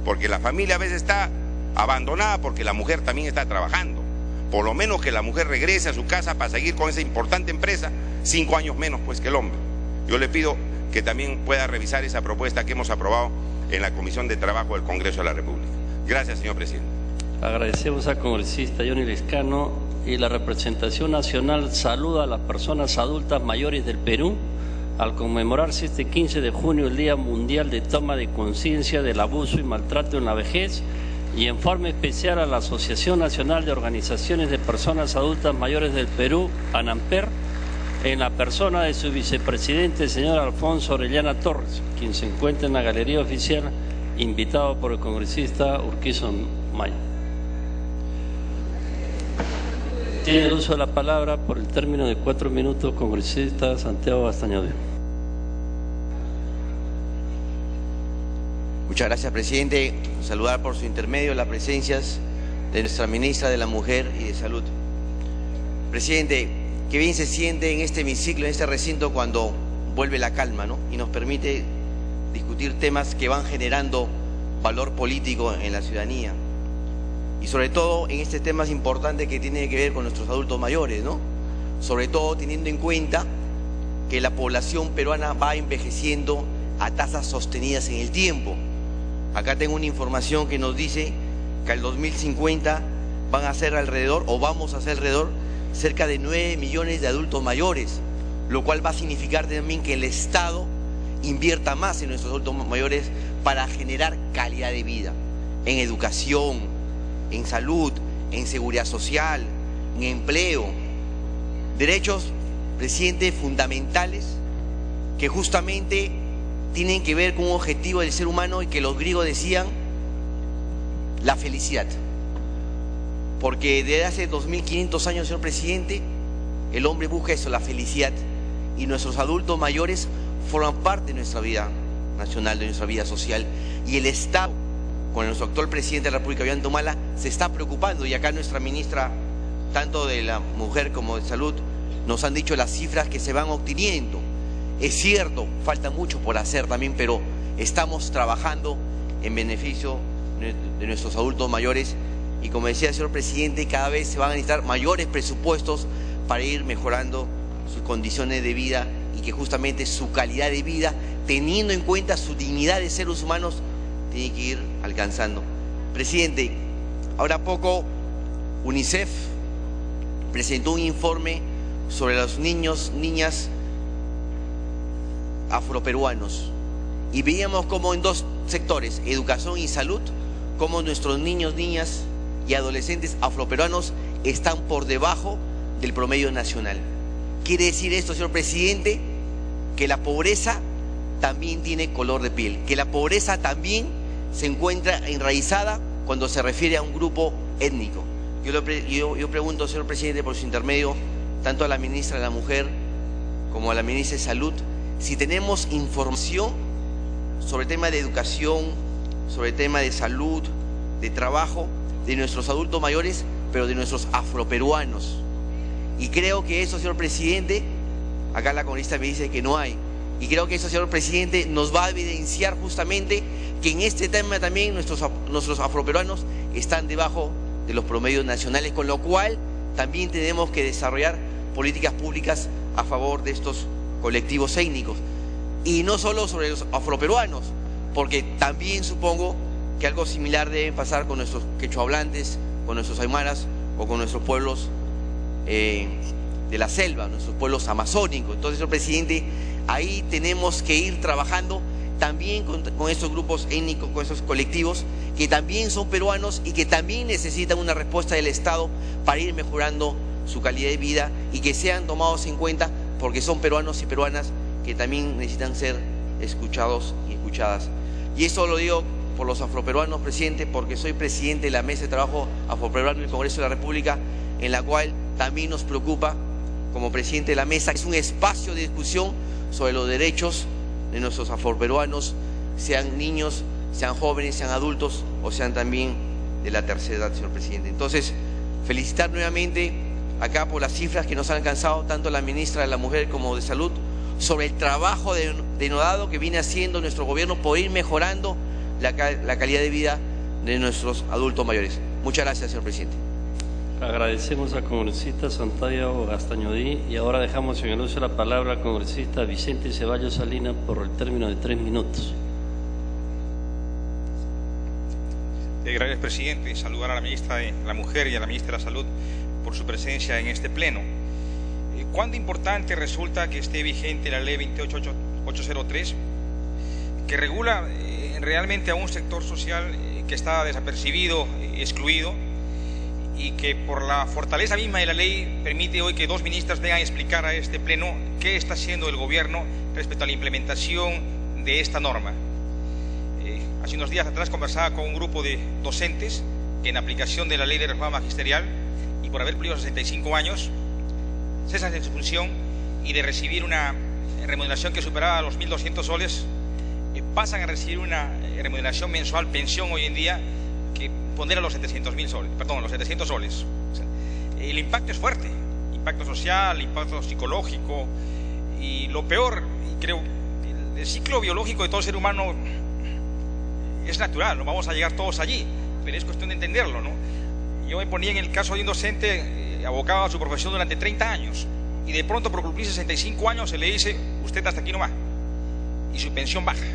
porque la familia a veces está abandonada porque la mujer también está trabajando. Por lo menos que la mujer regrese a su casa para seguir con esa importante empresa, 5 años menos pues que el hombre. Yo le pido que también pueda revisar esa propuesta que hemos aprobado en la Comisión de Trabajo del Congreso de la República. Gracias, señor presidente. Agradecemos al congresista Johnny Lescano. Y la representación nacional saluda a las personas adultas mayores del Perú al conmemorarse este 15 de junio el Día Mundial de Toma de Conciencia del Abuso y Maltrato en la Vejez, y en forma especial a la Asociación Nacional de Organizaciones de Personas Adultas Mayores del Perú, ANAMPER, en la persona de su vicepresidente, el señor Alfonso Orellana Torres, quien se encuentra en la galería oficial, invitado por el congresista Urquizo Maya. Tiene el uso de la palabra por el término de 4 minutos, congresista Santiago Castañodí. Muchas gracias, presidente. Saludar por su intermedio las presencias de nuestra ministra de la Mujer y de Salud. Presidente, qué bien se siente en este hemiciclo, en este recinto, cuando vuelve la calma, ¿no? Y nos permite discutir temas que van generando valor político en la ciudadanía. Y sobre todo en este tema importante que tiene que ver con nuestros adultos mayores, ¿no? Sobre todo teniendo en cuenta que la población peruana va envejeciendo a tasas sostenidas en el tiempo. Acá tengo una información que nos dice que al 2050 van a ser alrededor, o vamos a ser alrededor, cerca de 9 millones de adultos mayores, lo cual va a significar también que el Estado invierta más en nuestros adultos mayores para generar calidad de vida, en educación, en salud, en seguridad social, en empleo, derechos, presidente, fundamentales que justamente tienen que ver con un objetivo del ser humano y que los griegos decían la felicidad. Porque desde hace 2500 años, señor presidente, el hombre busca eso, la felicidad. Y nuestros adultos mayores forman parte de nuestra vida nacional, de nuestra vida social. Y el Estado, con nuestro actual presidente de la República, Ollanta Humala, se está preocupando. Y acá nuestra ministra, tanto de la Mujer como de Salud, nos han dicho las cifras que se van obteniendo. Es cierto, falta mucho por hacer también, pero estamos trabajando en beneficio de nuestros adultos mayores. Y como decía el señor presidente, cada vez se van a necesitar mayores presupuestos para ir mejorando sus condiciones de vida y que justamente su calidad de vida, teniendo en cuenta su dignidad de seres humanos, tiene que ir alcanzando. Presidente, ahora poco UNICEF presentó un informe sobre los niños, niñas afroperuanos, y veíamos como en dos sectores, educación y salud, como nuestros niños, niñas y adolescentes afroperuanos están por debajo del promedio nacional. Quiere decir esto, señor presidente, que la pobreza también tiene color de piel, que la pobreza también se encuentra enraizada cuando se refiere a un grupo étnico. Yo pregunto, señor presidente, por su intermedio, tanto a la ministra de la Mujer como a la ministra de Salud, si tenemos información sobre el tema de educación, sobre el tema de salud, de trabajo, de nuestros adultos mayores, pero de nuestros afroperuanos. Y creo que eso, señor presidente, acá la congresista me dice que no hay. Y creo que eso, señor presidente, nos va a evidenciar justamente que en este tema también nuestros afroperuanos están debajo de los promedios nacionales, con lo cual también tenemos que desarrollar políticas públicas a favor de estos colectivos étnicos. Y no solo sobre los afroperuanos, porque también supongo que algo similar debe pasar con nuestros quechohablantes, con nuestros aymaras o con nuestros pueblos de la selva, nuestros pueblos amazónicos. Entonces, señor presidente, ahí tenemos que ir trabajando también con estos grupos étnicos, con estos colectivos que también son peruanos y que también necesitan una respuesta del Estado para ir mejorando su calidad de vida y que sean tomados en cuenta porque son peruanos y peruanas que también necesitan ser escuchados y escuchadas. Y eso lo digo por los afroperuanos, presidente, porque soy presidente de la Mesa de Trabajo Afroperuano del Congreso de la República, en la cual también nos preocupa, como presidente de la mesa, es un espacio de discusión sobre los derechos de nuestros afroperuanos, sean niños, sean jóvenes, sean adultos o sean también de la tercera edad, señor presidente. Entonces, felicitar nuevamente acá por las cifras que nos han alcanzado tanto la ministra de la Mujer como de Salud sobre el trabajo denodado que viene haciendo nuestro gobierno por ir mejorando la calidad de vida de nuestros adultos mayores. Muchas gracias, señor presidente. Agradecemos al congresista Santiago Castañodí y ahora dejamos en el uso de la palabra al congresista Vicente Ceballos Salinas por el término de 3 minutos. Gracias, presidente. Saludar a la ministra de la Mujer y a la ministra de la Salud por su presencia en este pleno. ¿cuán importante resulta que esté vigente la ley 28803, que regula realmente a un sector social que está desapercibido, excluido, y que por la fortaleza misma de la ley permite hoy que dos ministras vengan a explicar a este pleno qué está haciendo el gobierno respecto a la implementación de esta norma? Hace unos días atrás conversaba con un grupo de docentes que, en aplicación de la ley de reforma magisterial y por haber cumplido 65 años, cesan de su función y de recibir una remuneración que superaba los 1.200 soles, pasan a recibir una remuneración mensual, pensión hoy en día, que pondera los 700.000 soles, perdón, los 700 soles. O sea, el impacto es fuerte, impacto social, impacto psicológico, y lo peor, y creo, el ciclo biológico de todo ser humano es natural, no vamos a llegar todos allí, pero es cuestión de entenderlo, ¿no? Yo me ponía en el caso de un docente abocado a su profesión durante 30 años, y de pronto por cumplir 65 años se le dice, usted hasta aquí no va, y su pensión baja.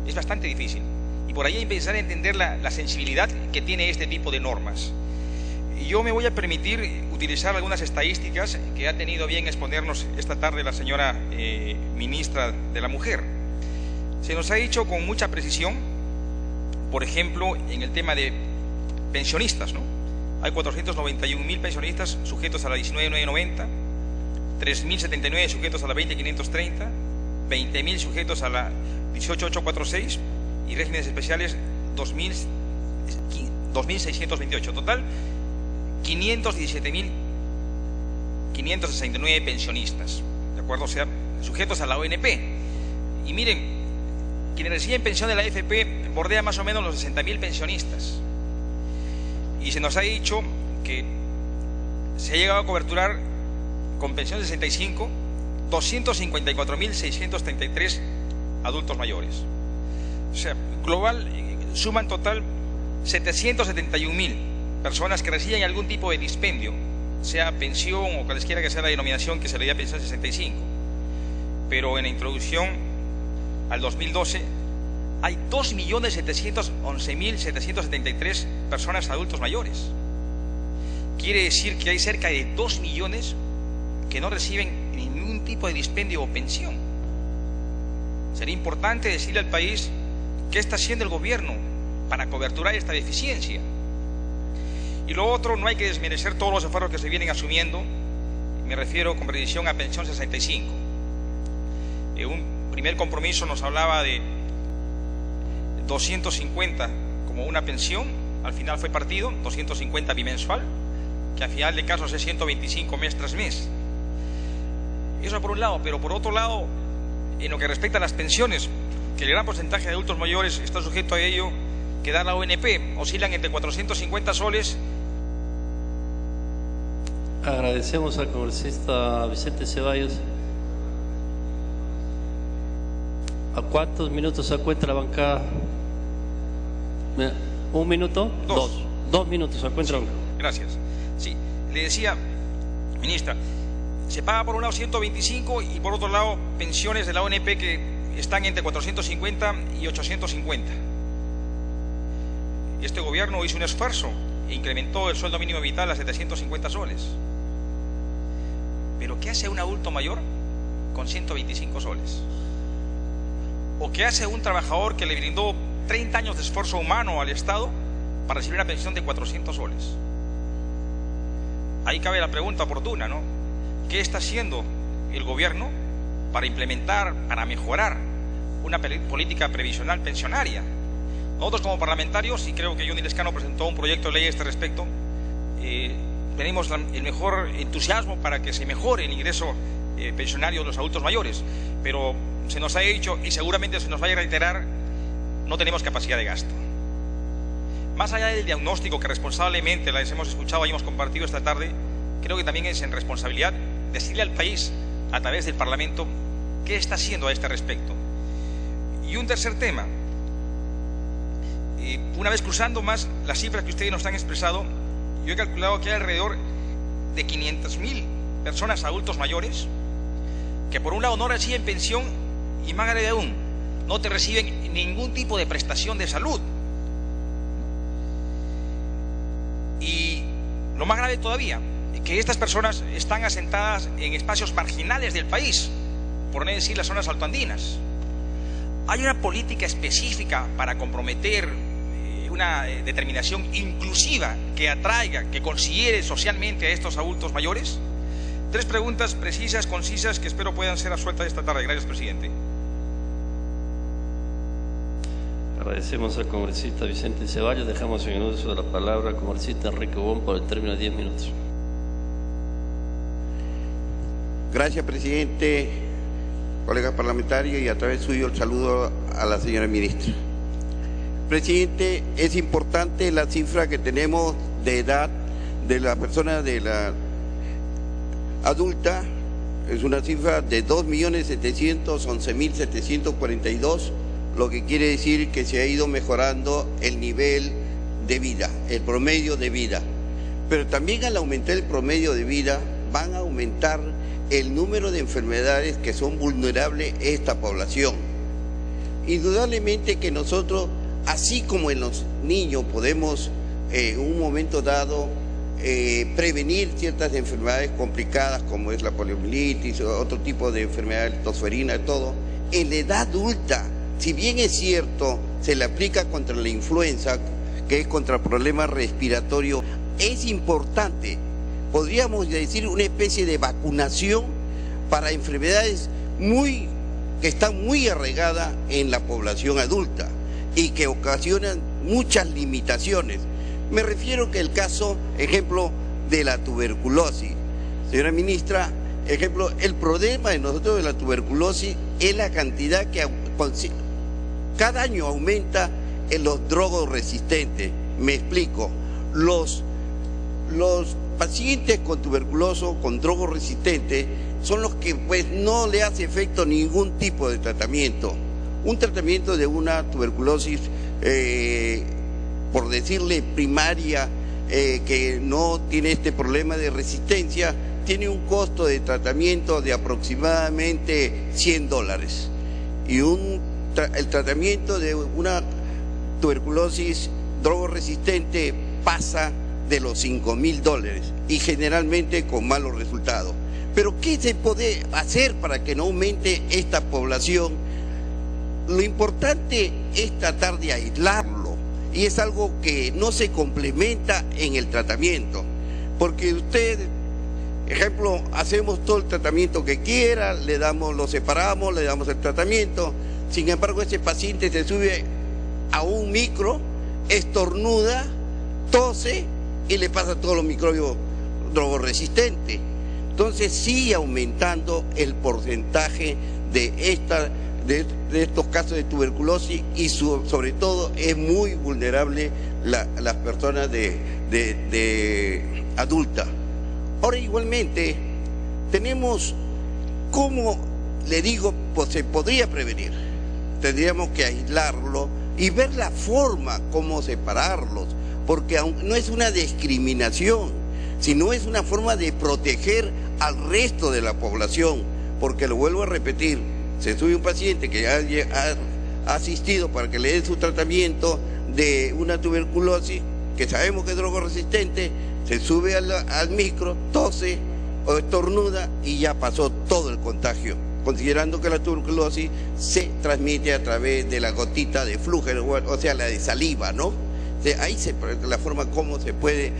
Es bastante difícil, y por ahí hay que empezar a entender la sensibilidad que tiene este tipo de normas. Y yo me voy a permitir utilizar algunas estadísticas que ha tenido bien exponernos esta tarde la señora ministra de la Mujer. Se nos ha dicho con mucha precisión, por ejemplo, en el tema de pensionistas, ¿no? Hay 491.000 pensionistas sujetos a la 19.990, 3.079 sujetos a la 20.530, 20.000 sujetos a la 18.846 y regímenes especiales 2.628. Total, 517.569 pensionistas, ¿de acuerdo? O sea, sujetos a la ONP. Y miren, quienes reciben pensión de la AFP bordea más o menos los 60.000 pensionistas. Y se nos ha dicho que se ha llegado a coberturar con pensión de 65 254.633 adultos mayores. O sea, global, suman total 771.000 personas que reciben algún tipo de dispendio, sea pensión o cualesquiera que sea la denominación que se le dé a pensión 65. Pero en la introducción al 2012 hay 2.711.773 personas adultos mayores. Quiere decir que hay cerca de 2 millones que no reciben ningún tipo de dispendio o pensión. Sería importante decirle al país qué está haciendo el gobierno para coberturar esta deficiencia. Y lo otro, no hay que desmerecer todos los esfuerzos que se vienen asumiendo. Me refiero con precisión a pensión 65. Un primer compromiso nos hablaba de 250 como una pensión, al final fue partido, 250 bimensual, que al final de casos es 125 mes tras mes. Eso por un lado, pero por otro lado, en lo que respecta a las pensiones, que el gran porcentaje de adultos mayores está sujeto a ello, que da la ONP, oscilan entre 450 soles. Agradecemos al congresista Vicente Ceballos. ¿A cuántos minutos se encuentra la bancada? ¿Un minuto? Dos. 2 minutos se encuentra. Sí, gracias. Sí, le decía, ministra, se paga por un lado 125 y por otro lado pensiones de la ONP que están entre 450 y 850. Este gobierno hizo un esfuerzo e incrementó el sueldo mínimo vital a 750 soles. ¿Pero qué hace un adulto mayor con 125 soles? ¿O qué hace un trabajador que le brindó 30 años de esfuerzo humano al Estado para recibir una pensión de 400 soles? Ahí cabe la pregunta oportuna, ¿no? ¿Qué está haciendo el gobierno para implementar, para mejorar una política previsional pensionaria? Nosotros como parlamentarios, y creo que Johnny Lescano presentó un proyecto de ley a este respecto, tenemos el mejor entusiasmo para que se mejore el ingreso pensionario de los adultos mayores, pero se nos ha dicho, y seguramente se nos vaya a reiterar, no tenemos capacidad de gasto. Más allá del diagnóstico que responsablemente les hemos escuchado y hemos compartido esta tarde, creo que también es en responsabilidad decirle al país, a través del Parlamento, qué está haciendo a este respecto. Y un tercer tema, una vez cruzando más las cifras que ustedes nos han expresado, yo he calculado que hay alrededor de 500.000 personas adultos mayores que por un lado no reciben pensión y más grave aún, no te reciben ningún tipo de prestación de salud. Y lo más grave todavía, que estas personas están asentadas en espacios marginales del país, por no decir las zonas altoandinas. ¿Hay una política específica para comprometer una determinación inclusiva que atraiga, que considere socialmente a estos adultos mayores? 3 preguntas precisas, concisas, que espero puedan ser resueltas esta tarde. Gracias, presidente. Agradecemos al congresista Vicente Ceballos. Dejamos en el uso de la palabra al congresista Enrique Bon por el término de 10 minutos. Gracias, presidente, colegas parlamentarios, y a través suyo el saludo a la señora ministra. Presidente, es importante la cifra que tenemos de edad de la persona de la adulta, es una cifra de 2.711.742, lo que quiere decir que se ha ido mejorando el nivel de vida, el promedio de vida. Pero también al aumentar el promedio de vida, van a aumentar el número de enfermedades que son vulnerables a esta población. Indudablemente que nosotros, así como en los niños podemos en un momento dado prevenir ciertas enfermedades complicadas como es la poliomielitis o otro tipo de enfermedades, tosferina, todo, en la edad adulta, si bien es cierto, se le aplica contra la influenza, que es contra problemas respiratorios, es importante, podríamos decir, una especie de vacunación para enfermedades que están muy arraigadas en la población adulta y que ocasionan muchas limitaciones. Me refiero que el caso, ejemplo, de la tuberculosis. Señora ministra, ejemplo, el problema de nosotros de la tuberculosis es la cantidad que cada año aumenta en los drogoresistentes. Me explico, los pacientes con tuberculosis, con drogoresistentes, son los que pues no le hace efecto ningún tipo de tratamiento. Un tratamiento de una tuberculosis, por decirle primaria, que no tiene este problema de resistencia, tiene un costo de tratamiento de aproximadamente $100. Y el tratamiento de una tuberculosis drogoresistente pasa de los $5.000 y generalmente con malos resultados. Pero ¿qué se puede hacer para que no aumente esta población? Lo importante es tratar de aislarlo, y es algo que no se complementa en el tratamiento, porque usted, ejemplo, hacemos todo el tratamiento que quiera, lo separamos, le damos el tratamiento, sin embargo ese paciente se sube a un micro, estornuda, tose y le pasa todos los microbios drogoresistentes. Entonces sigue aumentando el porcentaje de estos casos de tuberculosis, y sobre todo es muy vulnerable las personas de adulta. Ahora igualmente tenemos, como le digo, pues se podría prevenir. Tendríamos que aislarlo y ver la forma como separarlos, porque no es una discriminación, sino es una forma de proteger al resto de la población, porque lo vuelvo a repetir, se sube un paciente que ha asistido para que le den su tratamiento de una tuberculosis, que sabemos que es drogoresistente, se sube al micro, tose o estornuda y ya pasó todo el contagio, considerando que la tuberculosis se transmite a través de la gotita de flujo, o sea, la de saliva, ¿no? Ahí la forma como se puede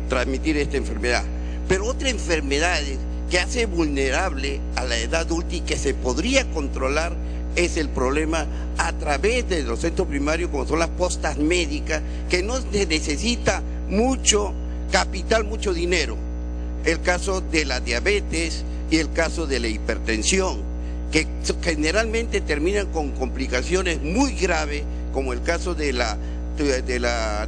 transmitir esta enfermedad. Pero otra enfermedad que hace vulnerable a la edad adulta y que se podría controlar es el problema a través de los centros primarios, como son las postas médicas, que no se necesita mucho capital, mucho dinero. El caso de la diabetes y el caso de la hipertensión, que generalmente terminan con complicaciones muy graves, como el caso de la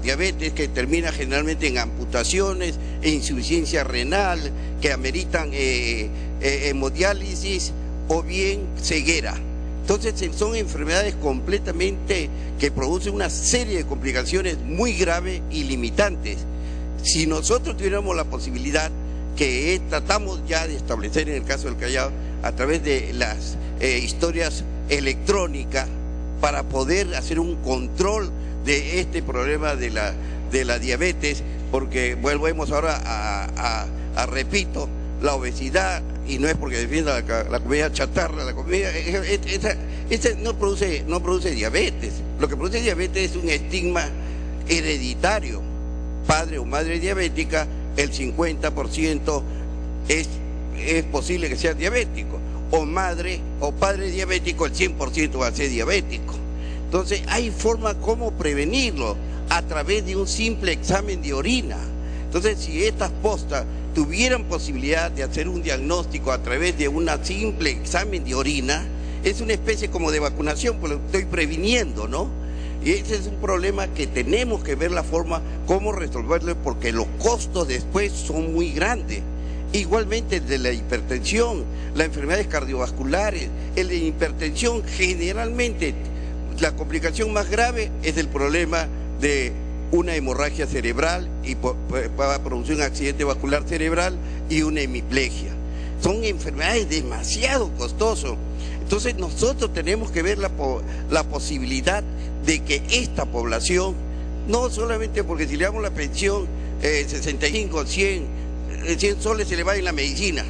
diabetes, que termina generalmente en amputaciones e insuficiencia renal, que ameritan hemodiálisis o bien ceguera. Entonces son enfermedades completamente que producen una serie de complicaciones muy graves y limitantes. Si nosotros tuviéramos la posibilidad, que tratamos ya de establecer en el caso del Callao, a través de las historias electrónicas, para poder hacer un control de este problema de la diabetes, porque volvemos ahora repito, la obesidad, y no es porque defienda la comida chatarra, la comida, no produce diabetes. Lo que produce diabetes es un estigma hereditario. Padre o madre diabética, el 50% es posible que sea diabético, o madre o padre diabético, el 100% va a ser diabético. Entonces hay forma como prevenirlo a través de un simple examen de orina. Entonces, si estas postas tuvieran posibilidad de hacer un diagnóstico a través de un simple examen de orina, es una especie como de vacunación, pues lo estoy previniendo, ¿no? Y ese es un problema que tenemos que ver la forma cómo resolverlo, porque los costos después son muy grandes. Igualmente el de la hipertensión, las enfermedades cardiovasculares, el de hipertensión generalmente la complicación más grave es el problema de una hemorragia cerebral y va a producir un accidente vascular cerebral y una hemiplegia. Son enfermedades demasiado costosas. Entonces nosotros tenemos que ver la posibilidad de que esta población, no solamente porque si le damos la pensión 65, 100 soles se le va en la medicina,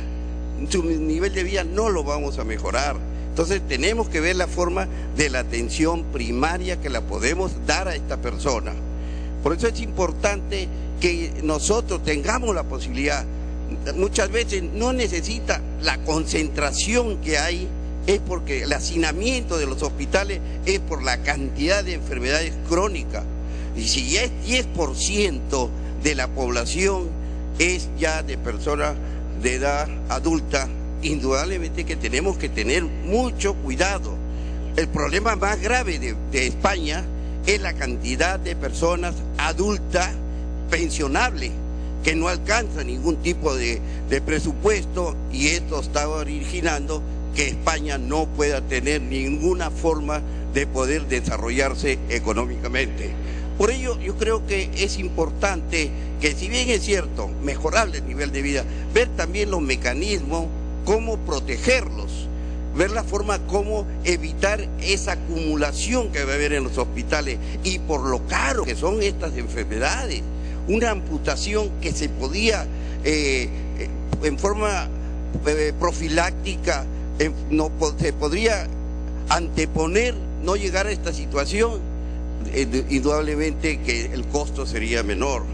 su nivel de vida no lo vamos a mejorar. Entonces tenemos que ver la forma de la atención primaria que la podemos dar a esta persona. Por eso es importante que nosotros tengamos la posibilidad. Muchas veces no necesita la concentración que hay, es porque el hacinamiento de los hospitales es por la cantidad de enfermedades crónicas. Y si ya es 10% de la población es ya de personas de edad adulta, indudablemente que tenemos que tener mucho cuidado. El problema más grave de España es la cantidad de personas adultas pensionables que no alcanzan ningún tipo de presupuesto, y esto está originando que España no pueda tener ninguna forma de poder desarrollarse económicamente. Por ello yo creo que es importante que, si bien es cierto, mejorable el nivel de vida, ver también los mecanismos, cómo protegerlos, ver la forma cómo evitar esa acumulación que va a haber en los hospitales y por lo caro que son estas enfermedades. Una amputación que se podía en forma profiláctica, se podría anteponer no llegar a esta situación, indudablemente que el costo sería menor.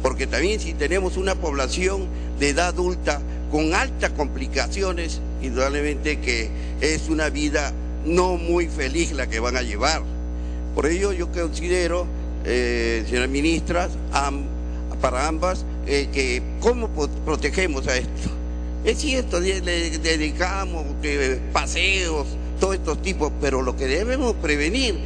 Porque también si tenemos una población de edad adulta con altas complicaciones, indudablemente que es una vida no muy feliz la que van a llevar. Por ello yo considero, señora ministra, para ambas, que cómo protegemos a esto. Es cierto, le dedicamos paseos, todos estos tipos, pero lo que debemos prevenir